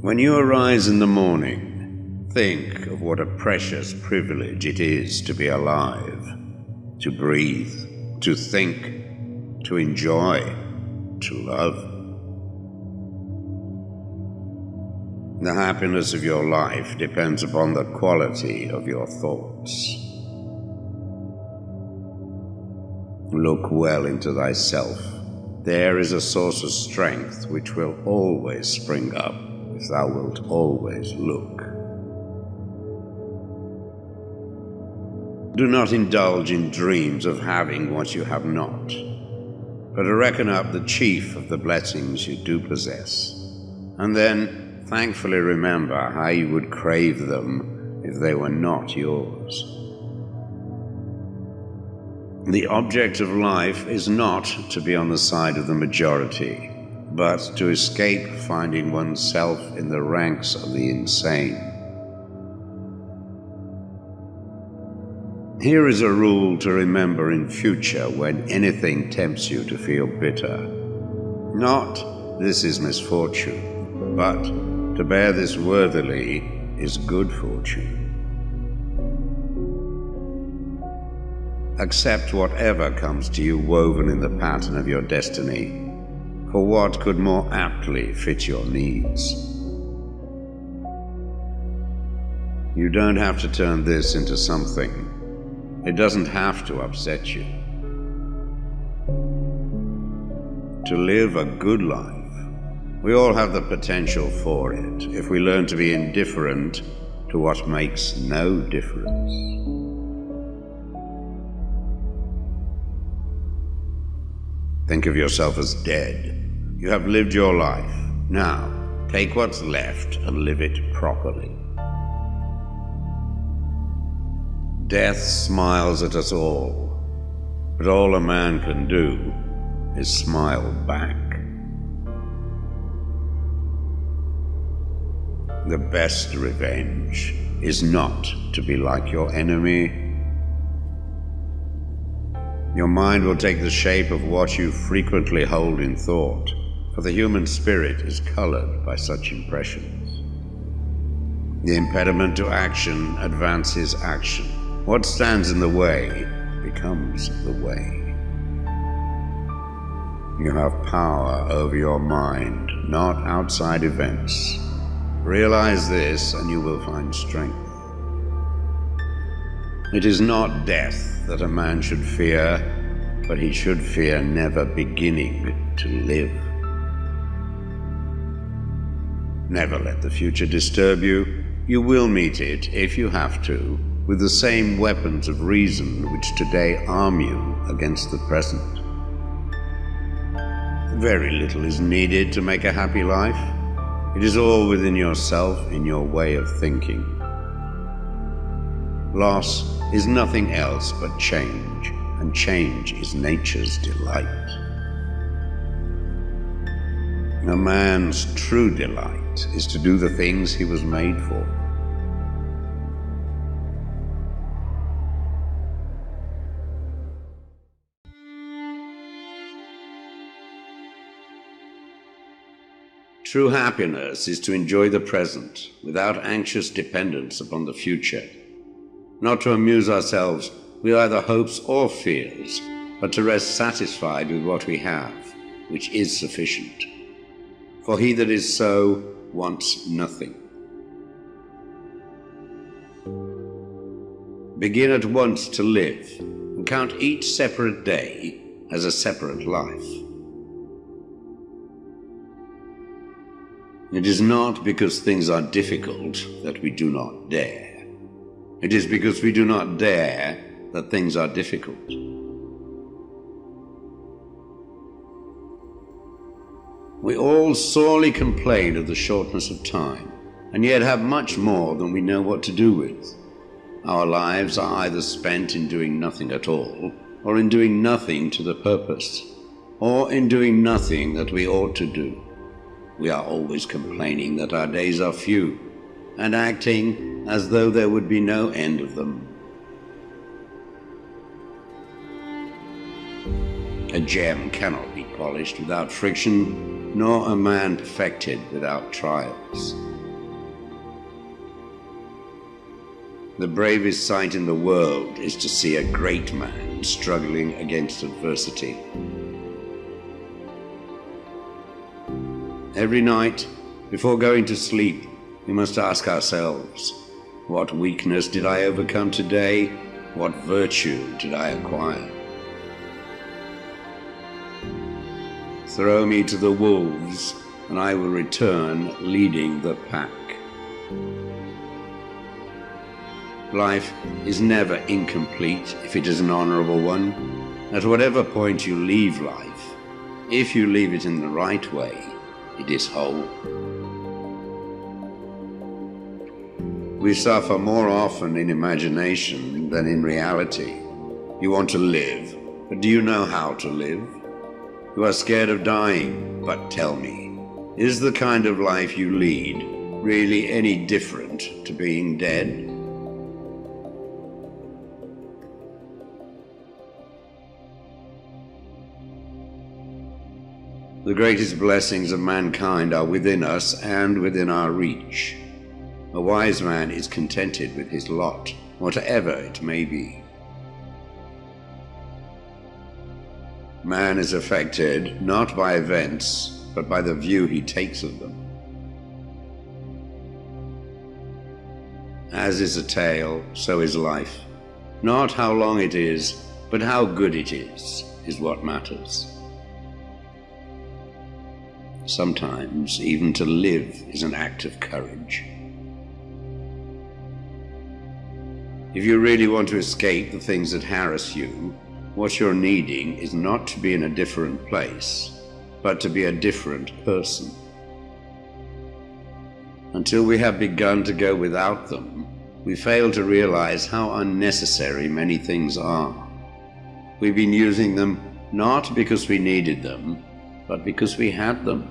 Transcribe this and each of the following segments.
When you arise in the morning, think of what a precious privilege it is to be alive, to breathe, to think, to enjoy, to love. The happiness of your life depends upon the quality of your thoughts. Look well into thyself. There is a source of strength which will always spring up if thou wilt always look. Do not indulge in dreams of having what you have not, but reckon up the chief of the blessings you do possess, and then thankfully remember how you would crave them if they were not yours. The object of life is not to be on the side of the majority, but to escape finding oneself in the ranks of the insane. Here is a rule to remember in future when anything tempts you to feel bitter. Not, this is misfortune, but to bear this worthily is good fortune. Accept whatever comes to you woven in the pattern of your destiny, for what could more aptly fit your needs? You don't have to turn this into something. It doesn't have to upset you. To live a good life, we all have the potential for it if we learn to be indifferent to what makes no difference. Think of yourself as dead. You have lived your life. Now, take what's left and live it properly. Death smiles at us all, but all a man can do is smile back. The best revenge is not to be like your enemy. Your mind will take the shape of what you frequently hold in thought, for the human spirit is colored by such impressions. The impediment to action advances action. What stands in the way becomes the way. You have power over your mind, not outside events. Realize this and you will find strength. It is not death that a man should fear, but he should fear never beginning to live. Never let the future disturb you. You will meet it, if you have to, with the same weapons of reason which today arm you against the present. Very little is needed to make a happy life. It is all within yourself, in your way of thinking. Loss is nothing else but change, and change is nature's delight. A man's true delight is to do the things he was made for. True happiness is to enjoy the present without anxious dependence upon the future. Not to amuse ourselves with either hopes or fears, but to rest satisfied with what we have, which is sufficient. For he that is so wants nothing. Begin at once to live, and count each separate day as a separate life. It is not because things are difficult that we do not dare. It is because we do not dare that things are difficult. We all sorely complain of the shortness of time, and yet have much more than we know what to do with. Our lives are either spent in doing nothing at all, or in doing nothing to the purpose, or in doing nothing that we ought to do. We are always complaining that our days are few, and acting as though there would be no end of them. A gem cannot be polished without friction, nor a man perfected without trials. The bravest sight in the world is to see a great man struggling against adversity. Every night, before going to sleep, we must ask ourselves, what weakness did I overcome today? What virtue did I acquire? Throw me to the wolves, and I will return leading the pack. Life is never incomplete if it is an honorable one. At whatever point you leave life, if you leave it in the right way, it is whole. We suffer more often in imagination than in reality. You want to live, but do you know how to live? You are scared of dying, but tell me, is the kind of life you lead really any different to being dead? The greatest blessings of mankind are within us and within our reach. A wise man is contented with his lot, whatever it may be. Man is affected not by events, but by the view he takes of them. As is a tale, so is life. Not how long it is, but how good it is what matters. Sometimes even to live is an act of courage. If you really want to escape the things that harass you, what you're needing is not to be in a different place, but to be a different person. Until we have begun to go without them, we fail to realize how unnecessary many things are. We've been using them not because we needed them, but because we had them.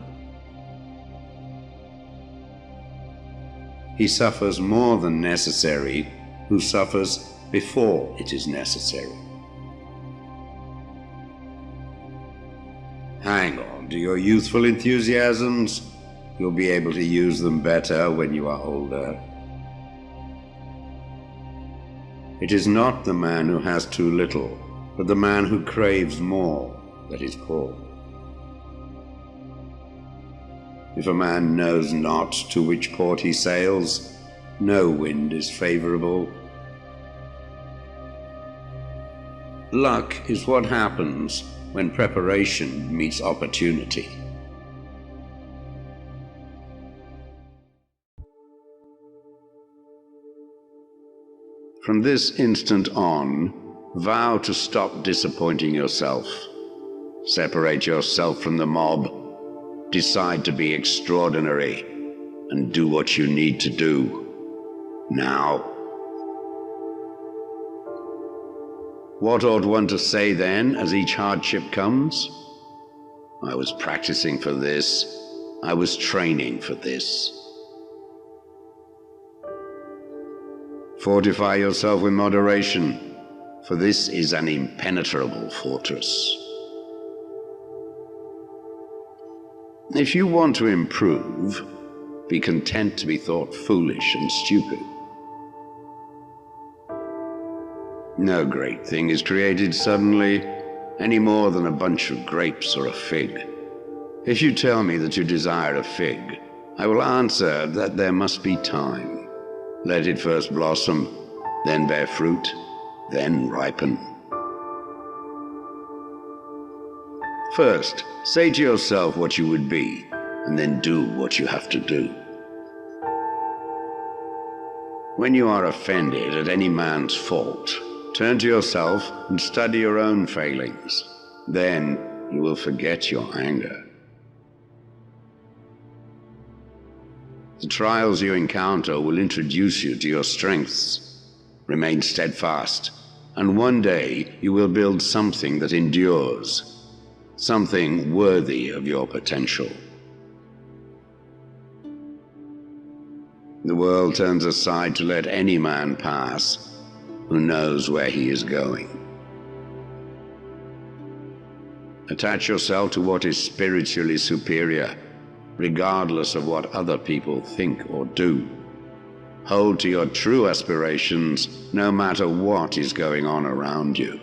He suffers more than necessary who suffers before it is necessary. Hang on to your youthful enthusiasms. You'll be able to use them better when you are older. It is not the man who has too little, but the man who craves more that is poor. If a man knows not to which port he sails, no wind is favorable. Luck is what happens when preparation meets opportunity. From this instant on, vow to stop disappointing yourself. Separate yourself from the mob. Decide to be extraordinary and do what you need to do now. What ought one to say then as each hardship comes? I was practicing for this. I was training for this. Fortify yourself with moderation, for this is an impenetrable fortress. If you want to improve, be content to be thought foolish and stupid. No great thing is created suddenly, any more than a bunch of grapes or a fig. If you tell me that you desire a fig, I will answer that there must be time. Let it first blossom, then bear fruit, then ripen. First, say to yourself what you would be, and then do what you have to do. When you are offended at any man's fault, turn to yourself and study your own failings. Then you will forget your anger. The trials you encounter will introduce you to your strengths. Remain steadfast, and one day you will build something that endures. Something worthy of your potential. The world turns aside to let any man pass who knows where he is going. Attach yourself to what is spiritually superior, regardless of what other people think or do. Hold to your true aspirations, no matter what is going on around you.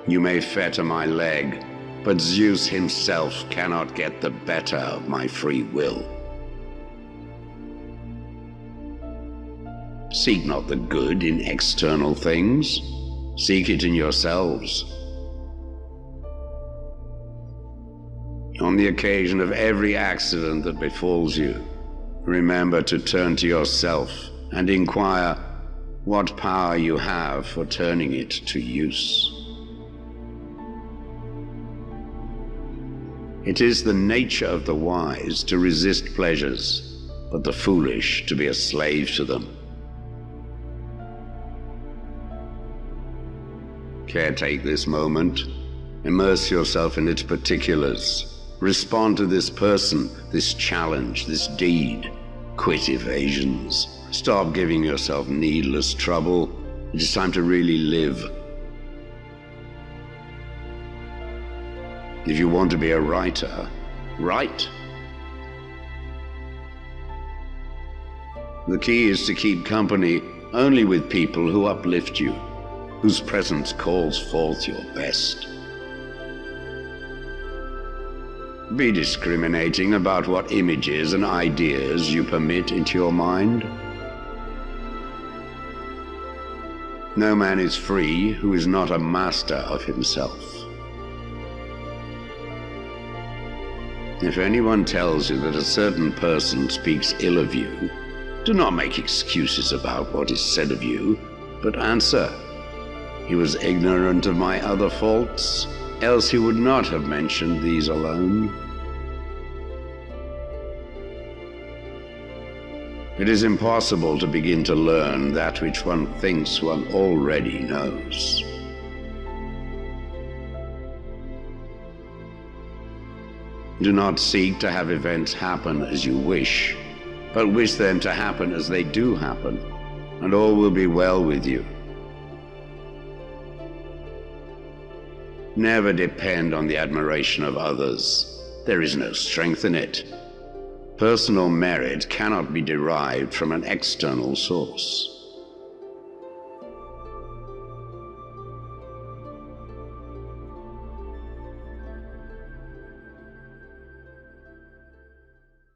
You may fetter my leg, but Zeus himself cannot get the better of my free will. Seek not the good in external things. Seek it in yourselves. On the occasion of every accident that befalls you, remember to turn to yourself and inquire what power you have for turning it to use. It is the nature of the wise to resist pleasures, but the foolish to be a slave to them. Caretake this moment. Immerse yourself in its particulars. Respond to this person, this challenge, this deed. Quit evasions. Stop giving yourself needless trouble. It is time to really live. If you want to be a writer, write. The key is to keep company only with people who uplift you, whose presence calls forth your best. Be discriminating about what images and ideas you permit into your mind. No man is free who is not a master of himself. If anyone tells you that a certain person speaks ill of you, do not make excuses about what is said of you, but answer, "He was ignorant of my other faults, else he would not have mentioned these alone." It is impossible to begin to learn that which one thinks one already knows. Do not seek to have events happen as you wish, but wish them to happen as they do happen, and all will be well with you. Never depend on the admiration of others. There is no strength in it. Personal merit cannot be derived from an external source.